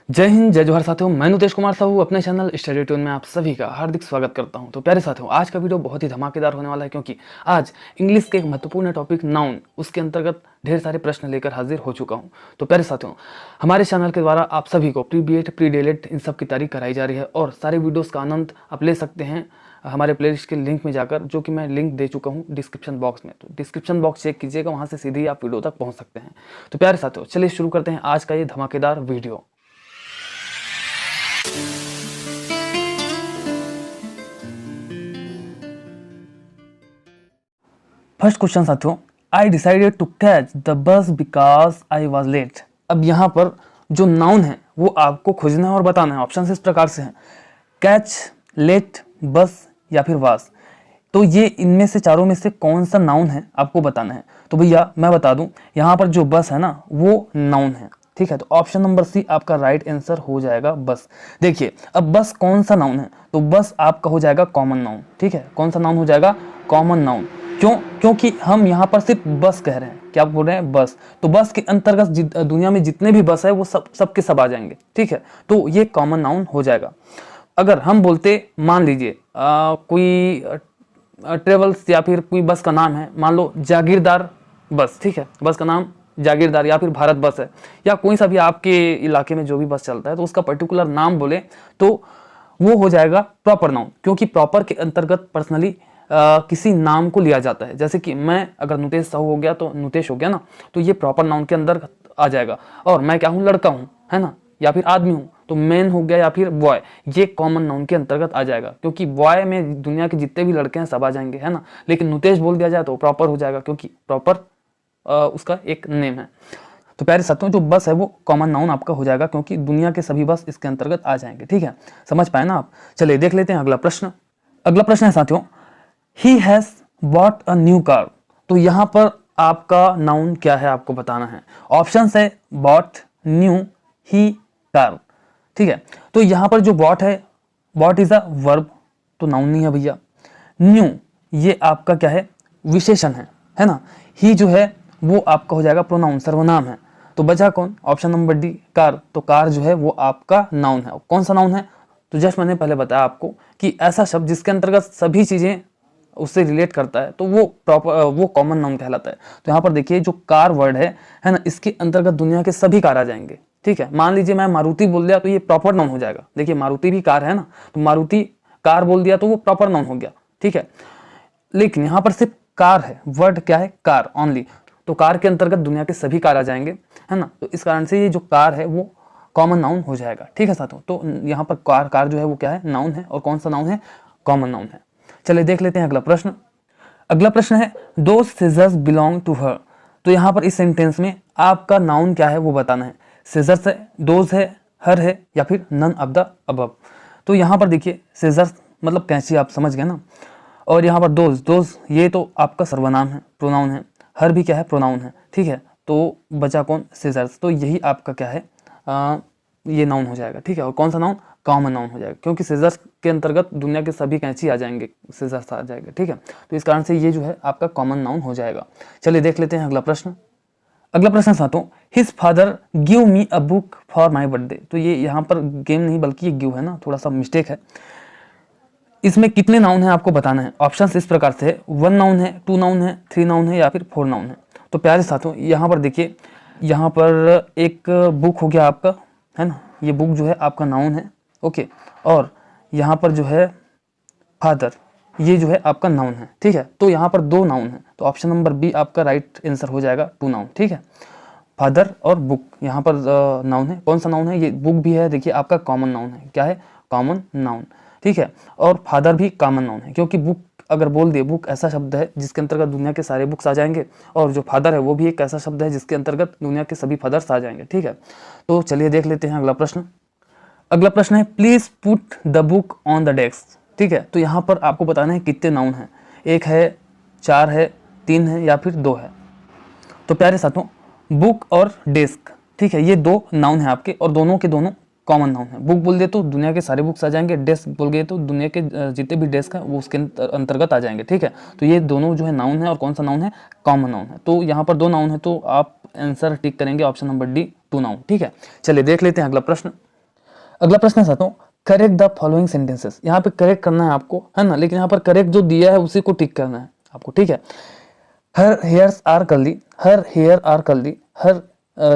जय हिंद, जय जोहर साथियों। मैं नुतेश कुमार साहू अपने चैनल स्टडी ट्यून में आप सभी का हार्दिक स्वागत करता हूं। तो प्यारे साथियों, आज का वीडियो बहुत ही धमाकेदार होने वाला है क्योंकि आज इंग्लिश के एक महत्वपूर्ण टॉपिक नाउन, उसके अंतर्गत ढेर सारे प्रश्न लेकर हाजिर हो चुका हूं। तो प्यारे साथियों, हमारे चैनल के द्वारा आप सभी को प्री बीएड, प्री डीएलएड इन सब की तैयारी कराई जा रही है और सारे वीडियोज़ का आनंद आप ले सकते हैं हमारे प्लेलिस्ट के लिंक में जाकर, जो कि मैं लिंक दे चुका हूं डिस्क्रिप्शन बॉक्स में। तो डिस्क्रिप्शन बॉक्स चेक कीजिएगा, वहां से सीधे आप वीडियो तक पहुंच सकते हैं। तो प्यारे साथियों, चलिए शुरू करते हैं आज का ये धमाकेदार वीडियो। फर्स्ट क्वेश्चन साथियों, I decided to catch the bus because I was late. अब यहाँ पर जो नाउन है वो आपको खोजना है और बताना है। ऑप्शन इस प्रकार से हैं: कैच, लेट, बस या फिर वास। तो ये इनमें से चारों में से कौन सा नाउन है आपको बताना है। तो भैया मैं बता दूं, यहाँ पर जो बस है ना वो नाउन है, ठीक है। तो ऑप्शन नंबर सी आपका राइट आंसर हो जाएगा, बस। देखिए अब बस कौन सा नाउन है, तो बस आपका हो जाएगा कॉमन नाउन, ठीक है। कौन सा नाउन हो जाएगा? Common noun. क्यों? क्योंकि हम यहाँ पर सिर्फ बस कह रहे हैं। क्या बोल रहे हैं? बस। तो बस के अंतर्गत दुनिया में जितने भी बस है वो सब के सब आ जाएंगे, ठीक है। तो ये कॉमन नाउन हो जाएगा। अगर हम बोलते, मान लीजिए कोई ट्रेवल्स या फिर कोई बस का नाम है, मान लो जागीरदार बस, ठीक है। बस का नाम जागीरदार या फिर भारत बस है, या कोई सा भी आपके इलाके में जो भी बस चलता है, तो उसका पर्टिकुलर नाम बोले तो वो हो जाएगा प्रॉपर नाउन। क्योंकि प्रॉपर के अंतर्गत पर्सनली किसी नाम को लिया जाता है। जैसे कि मैं अगर नुतेश साहू हो गया तो नुतेश हो गया ना, तो ये प्रॉपर नाउन के अंदर आ जाएगा। और मैं क्या हूँ? लड़का हूँ, है ना, या फिर आदमी हूँ, तो मैन हो गया या फिर बॉय, ये कॉमन नाउन के अंतर्गत आ जाएगा। क्योंकि बॉय में दुनिया के जितने भी लड़के हैं सब आ जाएंगे, है ना। लेकिन नुतेश बोल दिया जाए तो प्रॉपर हो जाएगा, क्योंकि प्रॉपर उसका एक नेम है। तो प्यारे साथियों, जो बस है वो कॉमन नाउन आपका हो जाएगा, क्योंकि दुनिया के सभी बस इसके अंतर्गत आ जाएंगे, ठीक है। समझ पाए ना आप? चलिए देख लेते हैं अगला प्रश्न। अगला प्रश्न है साथियों, he has bought a new car. तो यहां पर आपका नाउन क्या है आपको बताना है। ऑप्शन है बॉट, न्यू, ही, कार, ठीक है। तो यहां पर जो बॉट है, बॉट इज अ वर्ब, तो नाउन नहीं है भैया। न्यू ये आपका क्या है? विशेषण है ना। ही जो है वो आपका हो जाएगा प्रोनाउन, सर्वनाम है। तो बचा कौन? Option number D, car. तो कार जो है वो आपका नाउन है। कौन सा नाउन है? तो जस्ट मैंने पहले बताया आपको कि ऐसा शब्द जिसके अंतर्गत सभी चीजें उससे रिलेट करता है, तो वो प्रॉपर वो कॉमन नाउन कहलाता है। तो यहाँ पर देखिए जो कार वर्ड है ना, इसके अंतर्गत दुनिया के सभी कार आ जाएंगे, ठीक है। मान लीजिए मैं मारुति बोल दिया तो ये प्रॉपर नाउन हो जाएगा। देखिए मारुति भी कार है ना, तो मारुति कार बोल दिया तो वो प्रॉपर नाउन हो गया, ठीक है। लेकिन यहाँ पर सिर्फ कार है, वर्ड क्या है? Car only. तो कार के अंतर्गत दुनिया के सभी कार आ जाएंगे, है ना। तो इस कारण से ये जो कार है वो कॉमन नाउन हो जाएगा, ठीक है साथियों। तो यहाँ पर कार जो है वो क्या है? नाउन है। और कौन सा नाउन है? कॉमन नाउन है। चलिए देख लेते हैं अगला प्रश्न। अगला प्रश्न है, those scissors belong to her. तो यहाँ पर इस सेंटेंस में आपका नाउन क्या है वो बताना है। सीजर्स है, दोज है, हर है, या फिर नन ऑफ द अबव। तो यहाँ पर देखिए सीजर्स मतलब कैंची, आप समझ गए ना। और यहाँ पर दोज ये तो आपका सर्वनाम है, प्रोनाउन है। हर भी क्या है? प्रोनाउन है, ठीक है। तो बचा कौन? सीजर्स। तो यही आपका क्या है? ये नाउन हो जाएगा, ठीक है। और कौन सा नाउन? कॉमन नाउन हो जाएगा, क्योंकि सीजर्स के अंतर्गत दुनिया के सभी कैंची आ जाएंगे, सीजर्स आ जाएगा, ठीक है। तो इस कारण से ये जो है आपका कॉमन नाउन हो जाएगा। चलिए देख लेते हैं अगला प्रश्न। अगला प्रश्न साथियों, his father give me a book for my birthday. तो ये यहाँ पर गेम नहीं बल्कि ये गिव है ना, थोड़ा सा मिस्टेक है। इसमें कितने नाउन है आपको बताना है। ऑप्शन इस प्रकार से है, 1 नाउन है, 2 नाउन है, 3 नाउन है, या फिर 4 नाउन है। तो प्यारे साथियों, यहाँ पर देखिए, यहाँ पर एक बुक हो गया आपका, है ना। ये बुक जो है आपका नाउन है, ओके। और यहाँ पर जो है फादर, ये जो है आपका नाउन है, ठीक है। तो यहाँ पर 2 नाउन है, तो ऑप्शन नंबर बी आपका राइट आंसर हो जाएगा, 2 नाउन, ठीक है। फादर और बुक यहाँ पर नाउन है। कौन सा नाउन है? ये बुक भी है, देखिए आपका कॉमन नाउन है। क्या है? कॉमन नाउन, ठीक है। और फादर भी कॉमन नाउन है, क्योंकि बुक अगर बोल दिए, बुक ऐसा शब्द है जिसके अंतर्गत दुनिया के सारे बुक्स आ जाएंगे। और जो फादर है वो भी एक ऐसा शब्द है जिसके अंतर्गत दुनिया के सभी फादर्स आ जाएंगे, ठीक है। तो चलिए देख लेते हैं अगला प्रश्न। अगला प्रश्न है, please put the book on the desk. ठीक है, तो यहाँ पर आपको बताना है कितने नाउन हैं। 1 है, 4 है, 3 है, या फिर 2 है। तो प्यारे साथियों, बुक और डेस्क, ठीक है, ये 2 नाउन है आपके, और दोनों के दोनों कॉमन नाउन है। बुक बोल दे तो दुनिया के सारे बुक्स आ जाएंगे, डेस्क बोल गए तो दुनिया के जितने भी डेस्क हैं वो उसके अंतर्गत आ जाएंगे, ठीक है। तो ये दोनों जो है नाउन है, और कौन सा नाउन है? कॉमन नाउन है। तो यहाँ पर 2 नाउन है, तो आप आंसर टिक करेंगे ऑप्शन नंबर डी, 2 नाउन, ठीक है। चलिए देख लेते हैं अगला प्रश्न। अगला प्रश्न है साथियों, करेक्ट द फॉलोइंग सेंटेंसेस। यहाँ पे करेक्ट करना है आपको, है ना, लेकिन यहाँ पर करेक्ट जो दिया है उसी को टिक करना है आपको, ठीक है। Her hairs are curly, her hair are curly, her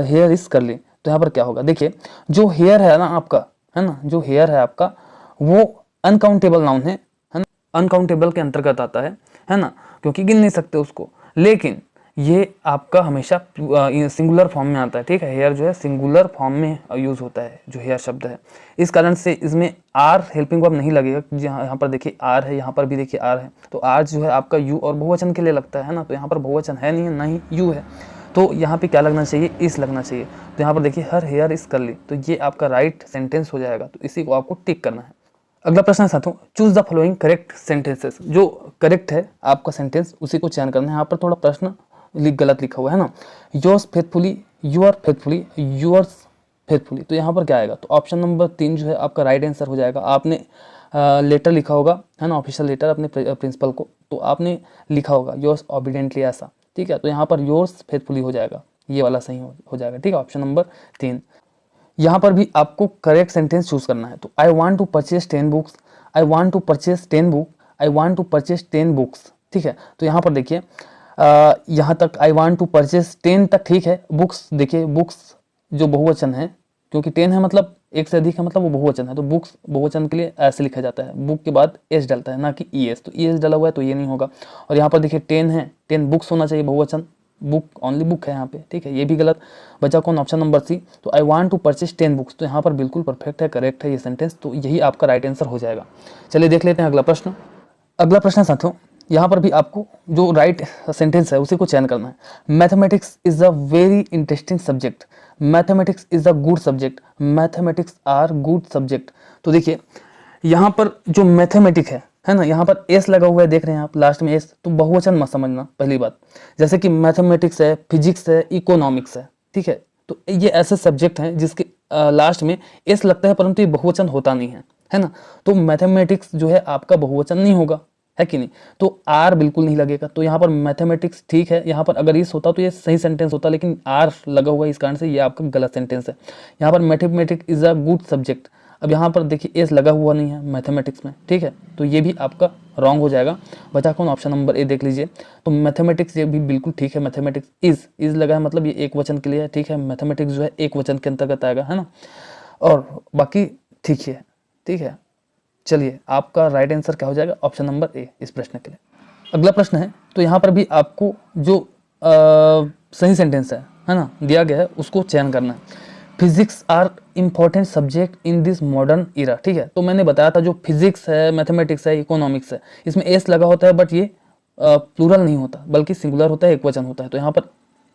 hair is curly. तो यहाँ पर क्या होगा, देखिए जो हेयर है ना आपका, है ना, जो हेयर है आपका वो अनकाउंटेबल नाउन है ना, अनकाउंटेबल के अंतर्गत आता है ना, क्योंकि गिन नहीं सकते उसको। लेकिन ये आपका हमेशा सिंगुलर फॉर्म में आता है, ठीक है। हेयर जो है सिंगुलर फॉर्म में यूज होता है जो हेयर शब्द है, इस कारण से इसमें आर हेल्पिंग वर्ब नहीं लगेगा। यहाँ पर देखिए आर है, यहाँ पर भी देखिए आर है, तो आर जो है आपका यू और बहुवचन के लिए लगता है ना, तो यहाँ पर बहुवचन है नहीं, ना ही यू है, तो यहाँ पे क्या लगना चाहिए, इस लगना चाहिए। तो यहाँ पर देखिए हर हेयर इस कर्ली, तो ये आपका राइट सेंटेंस हो जाएगा, तो इसी को आपको टिक करना है। अगला प्रश्न है साथियों, choose the following correct sentences. जो करेक्ट है आपका सेंटेंस उसी को चयन करना है। यहाँ पर थोड़ा प्रश्न गलत लिखा हुआ है ना, yours faithfully, your faithfully, yours faithfully. तो यहाँ पर क्या आएगा, तो ऑप्शन नंबर 3 जो है आपका राइट आंसर हो जाएगा। आपने लेटर लिखा होगा, है ना, ऑफिशियल लेटर अपने प्रिंसिपल को, तो आपने लिखा होगा योर्स ऑबिडेंटली ऐसा, ठीक है। तो यहाँ पर योर्स फेथफुली हो जाएगा, ये वाला सही हो जाएगा, ठीक है, ऑप्शन नंबर 3। यहाँ पर भी आपको करेक्ट सेंटेंस चूज करना है। तो I want to purchase 10 books, I want to purchase 10 book, I want to purchase 10 books, ठीक है। तो यहाँ पर देखिए यहाँ तक आई वांट टू परचेज 10 तक ठीक है। बुक्स देखिए, बुक्स जो बहुवचन है, क्योंकि 10 है मतलब एक से अधिक है, मतलब वो बहुवचन है, तो बुक्स बहुवचन के लिए ऐसे लिखा जाता है, बुक के बाद एस डलता है, ना कि ई एस। तो ई एस डला हुआ है तो ये नहीं होगा। और यहाँ पर देखिए 10 है, 10 बुक्स होना चाहिए, बहुवचन, बुक ओनली बुक है यहाँ पे, ठीक है, ये भी गलत। बचा कौन, ऑप्शन नंबर सी। तो I want to purchase 10 books, तो यहाँ पर बिल्कुल परफेक्ट है, करेक्ट है ये सेंटेंस, तो यही आपका राइट आंसर हो जाएगा। चलिए देख लेते हैं अगला प्रश्न। अगला प्रश्न साथियों, यहाँ पर भी आपको जो राइट सेंटेंस है उसी को चयन करना है। Mathematics is a very interesting subject, mathematics is a good subject, mathematics are good subject. तो देखिए यहाँ पर जो मैथमेटिक है ना, यहाँ पर एस लगा हुआ है, देख रहे हैं आप लास्ट में एस, तो बहुवचन मत समझना पहली बात। जैसे कि मैथमेटिक्स है, फिजिक्स है, इकोनॉमिक्स है, ठीक है, तो ये ऐसे सब्जेक्ट हैं जिसके लास्ट में एस लगता है, परंतु ये बहुवचन होता नहीं है ना। तो मैथमेटिक्स जो है आपका बहुवचन नहीं होगा, है कि नहीं, तो आर बिल्कुल नहीं लगेगा। तो यहाँ पर मैथमेटिक्स ठीक है, यहाँ पर अगर इस होता तो ये सही सेंटेंस होता, लेकिन आर लगा हुआ है, इस कारण से ये आपका गलत सेंटेंस है। यहाँ पर mathematics is a good subject, अब यहाँ पर देखिए एस लगा हुआ नहीं है मैथमेटिक्स में, ठीक है, तो ये भी आपका रॉन्ग हो जाएगा। बचा कौन, ऑप्शन नंबर ए देख लीजिए। तो मैथमेटिक्स ये भी बिल्कुल ठीक है, मैथमेटिक्स इज लगा है, मतलब ये एक वचन के लिए है, ठीक है, मैथमेटिक्स जो है एक वचन के अंतर्गत आएगा, है ना, और बाकी ठीक है, ठीक है। चलिए आपका राइट आंसर क्या हो जाएगा, ऑप्शन नंबर ए इस प्रश्न के लिए। अगला प्रश्न है, तो यहाँ पर भी आपको जो सही सेंटेंस है ना, दिया गया है, उसको चयन करना है। Physics are important subject in this modern era, ठीक है। तो मैंने बताया था जो फिजिक्स है, मैथमेटिक्स है, इकोनॉमिक्स है, इसमें एस लगा होता है, बट ये प्लूरल नहीं होता, बल्कि सिंगुलर होता है, एक वचन होता है। तो यहाँ पर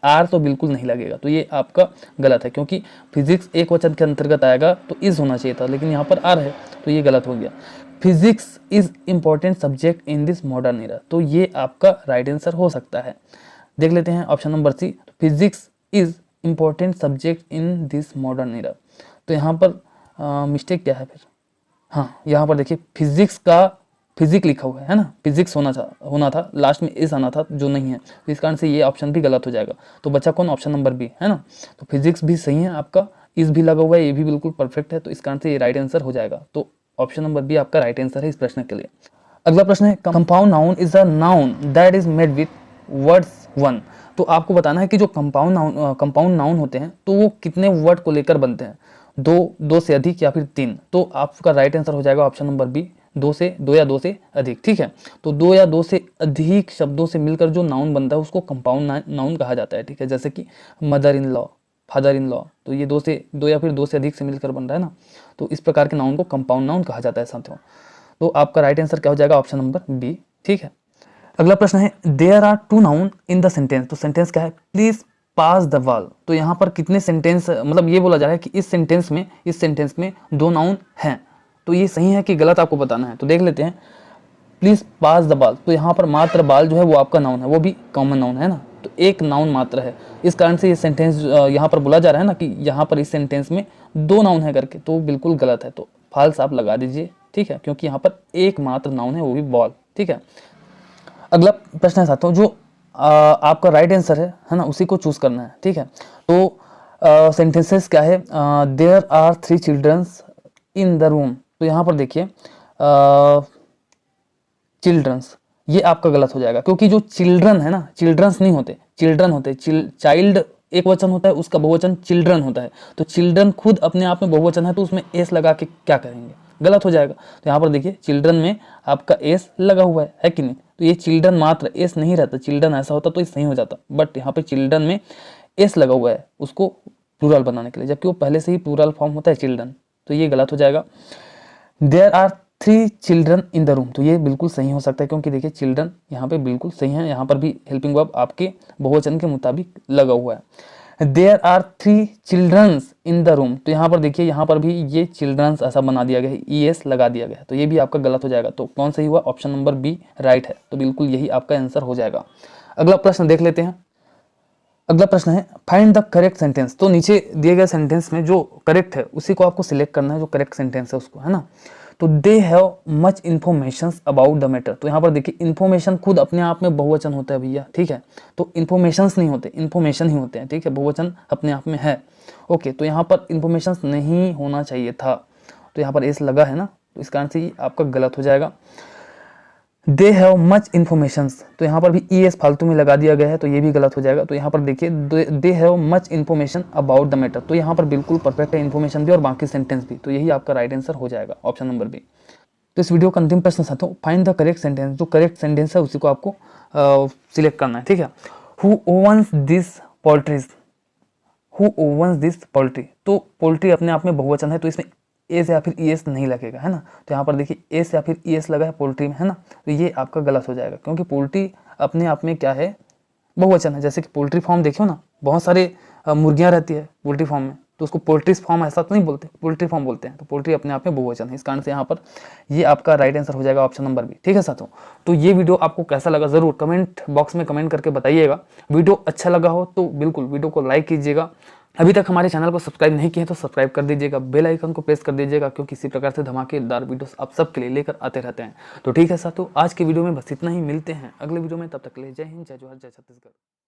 आर तो बिल्कुल नहीं लगेगा, तो ये आपका गलत है, क्योंकि फिजिक्स एक वचन के अंतर्गत आएगा तो इज होना चाहिए था, लेकिन यहाँ पर आर है, तो ये गलत हो गया। Physics is important subject in this modern era, तो ये आपका राइट आंसर हो सकता है। देख लेते हैं option number C, physics is important subject in this modern era. तो यहाँ पर मिस्टेक क्या है फिर, हाँ यहाँ पर देखिए फिजिक्स का फिजिक लिखा हुआ है ना, फिजिक्स होना था, लास्ट में इस आना था जो नहीं है, तो इस कारण से ये ऑप्शन भी गलत हो जाएगा। तो बचा कौन, ऑप्शन नंबर बी, है ना। तो फिजिक्स भी सही है आपका, इस भी लगा हुआ है, ये भी बिल्कुल परफेक्ट है, तो इस कारण से ये राइट आंसर हो जाएगा। तो ऑप्शन नंबर बी आपका राइट आंसर है इस प्रश्न के लिए। अगला प्रश्न है, compound noun is a noun that is made with words one. तो आपको बताना है कि जो कंपाउंड नाउन होते हैं तो वो कितने वर्ड को लेकर बनते हैं, दो से अधिक या फिर 3। तो आपका राइट आंसर हो जाएगा ऑप्शन नंबर बी, दो या दो से अधिक, ठीक है। तो 2 या 2 से अधिक शब्दों से मिलकर जो नाउन बनता है उसको कंपाउंड नाउन कहा जाता है, ठीक है। जैसे कि mother in law, father in law, तो ये 2 या फिर 2 से अधिक से मिलकर बन रहा है ना, तो इस प्रकार के नाउन को कंपाउंड नाउन कहा जाता है साथियों। तो आपका राइट आंसर क्या हो जाएगा, ऑप्शन नंबर बी, ठीक है। अगला प्रश्न है, there are 2 noun in the sentence. तो सेंटेंस क्या है, प्लीज पास द वॉल। तो यहाँ पर कितने सेंटेंस, मतलब ये बोला जा रहा है कि इस सेंटेंस में 2 नाउन हैं, तो ये सही है कि गलत आपको बताना है। तो देख लेते हैं, प्लीज पास द बाल, तो यहाँ पर मात्र बाल जो है वो आपका नाउन है, वो भी कॉमन नाउन है ना, तो एक नाउन मात्र है, इस कारण से ये सेंटेंस यहाँ पर बोला जा रहा है ना कि यहाँ पर इस सेंटेंस में 2 नाउन है करके, तो बिल्कुल गलत है, तो फॉल्स आप लगा दीजिए, ठीक है, क्योंकि यहाँ पर एक मात्र नाउन है, वो भी बॉल, ठीक है। अगला प्रश्न है साथियों, जो आपका राइट आंसर है ना, उसी को चूज करना है, ठीक है। तो सेंटेंसेस क्या है, there are 3 childrens in the room, तो यहाँ पर देखिए चिल्ड्रंस, ये आपका गलत हो जाएगा, क्योंकि जो चिल्ड्रन है ना, चिल्ड्रंस नहीं होते, चिल्ड्रन होते। चाइल्ड एक वचन होता है, उसका बहुवचन चिल्ड्रन होता है। तो चिल्ड्रन खुद अपने आप में बहुवचन है, तो उसमें एस लगा के क्या करेंगे, गलत हो जाएगा। तो यहाँ पर देखिए चिल्ड्रन में आपका एस लगा हुआ है कि नहीं, तो ये चिल्ड्रन मात्र एस नहीं रहता, चिल्ड्रन ऐसा होता तो ये सही हो जाता, बट यहाँ पे चिल्ड्रन में एस लगा हुआ है उसको प्लूरल बनाने के लिए, जबकि वो पहले से ही प्लूरल फॉर्म होता है चिल्ड्रन, तो ये गलत हो जाएगा। There are 3 children in the room, तो ये बिल्कुल सही हो सकता है, क्योंकि देखिए चिल्ड्रन यहाँ पे बिल्कुल सही है, यहाँ पर भी हेल्पिंग वर्ब आपके बहुवचन के मुताबिक लगा हुआ है। There are 3 childrens in the room, तो यहाँ पर देखिए, यहाँ पर भी ये चिल्ड्रंस ऐसा बना दिया गया है, ES लगा दिया गया है, तो ये भी आपका गलत हो जाएगा। तो कौन सही हुआ, ऑप्शन नंबर बी राइट है, तो बिल्कुल यही आपका आंसर हो जाएगा। अगला प्रश्न देख लेते हैं। अगला प्रश्न है फाइंड द करेक्ट सेंटेंस, तो नीचे दिए गए सेंटेंस में जो करेक्ट है उसी को आपको सिलेक्ट करना है, जो करेक्ट सेंटेंस है उसको, है ना। तो they have much information about the matter, तो यहाँ पर देखिए इन्फॉर्मेशन खुद अपने आप में बहुवचन होता है भैया, ठीक है, तो इन्फॉर्मेशन नहीं होते, इन्फॉर्मेशन ही होते हैं, ठीक है, बहुवचन अपने आप में है। ओके, तो यहाँ पर इन्फॉर्मेशन नहीं होना चाहिए था, तो यहाँ पर एस लगा है ना, तो इस कारण से आपका गलत हो जाएगा। दे हैव मच इन्फॉर्मेशन, तो यहाँ पर भी ES फालतू में लगा दिया गया है, तो ये भी गलत हो जाएगा। तो यहाँ पर देखिए they have much information about the matter, तो यहाँ पर बिल्कुल परफेक्ट है, इन्फॉर्मेशन भी और बाकी सेंटेंस भी, तो यही आपका राइट आंसर हो जाएगा, ऑप्शन नंबर बी। तो इस वीडियो का अंतिम प्रश्न साथियों, फाइंड द करेक्ट सेंटेंस, जो करेक्ट सेंटेंस है उसी को आपको सिलेक्ट करना है, ठीक है। Who owns this poultries, who owns this poultry, तो पोल्ट्री अपने आप में बहुवचन है, तो इसमें एस या फिर ES नहीं लगेगा, है ना। तो यहाँ पर देखिए एस या फिर ES लगा है पोल्ट्री में, है ना, तो ये आपका गलत हो जाएगा, क्योंकि पोल्ट्री अपने आप में क्या है, बहुवचन है। जैसे कि पोल्ट्री फार्म देखियो ना, बहुत सारे मुर्गियाँ रहती है पोल्ट्री फार्म में, तो उसको पोल्ट्री फार्म ऐसा तो नहीं बोलते, पोल्ट्री फार्म बोलते हैं, तो पोल्ट्री अपने आप में बहुवचन है, इस कारण से यहाँ पर ये आपका राइट आंसर हो जाएगा, ऑप्शन नंबर बी, ठीक है साथियों। तो ये वीडियो आपको कैसा लगा जरूर कमेंट बॉक्स में कमेंट करके बताइएगा। वीडियो अच्छा लगा हो तो बिल्कुल वीडियो को लाइक कीजिएगा। अभी तक हमारे चैनल को सब्सक्राइब नहीं किए तो सब्सक्राइब कर दीजिएगा, बेल आइकन को प्रेस कर दीजिएगा, क्योंकि इसी प्रकार से धमाकेदार वीडियोस आप सबके लिए लेकर आते रहते हैं। तो ठीक है साथियों, आज के वीडियो में बस इतना ही, मिलते हैं अगले वीडियो में, तब तक के लिए जय हिंद, जय जोहर, जय छत्तीसगढ़।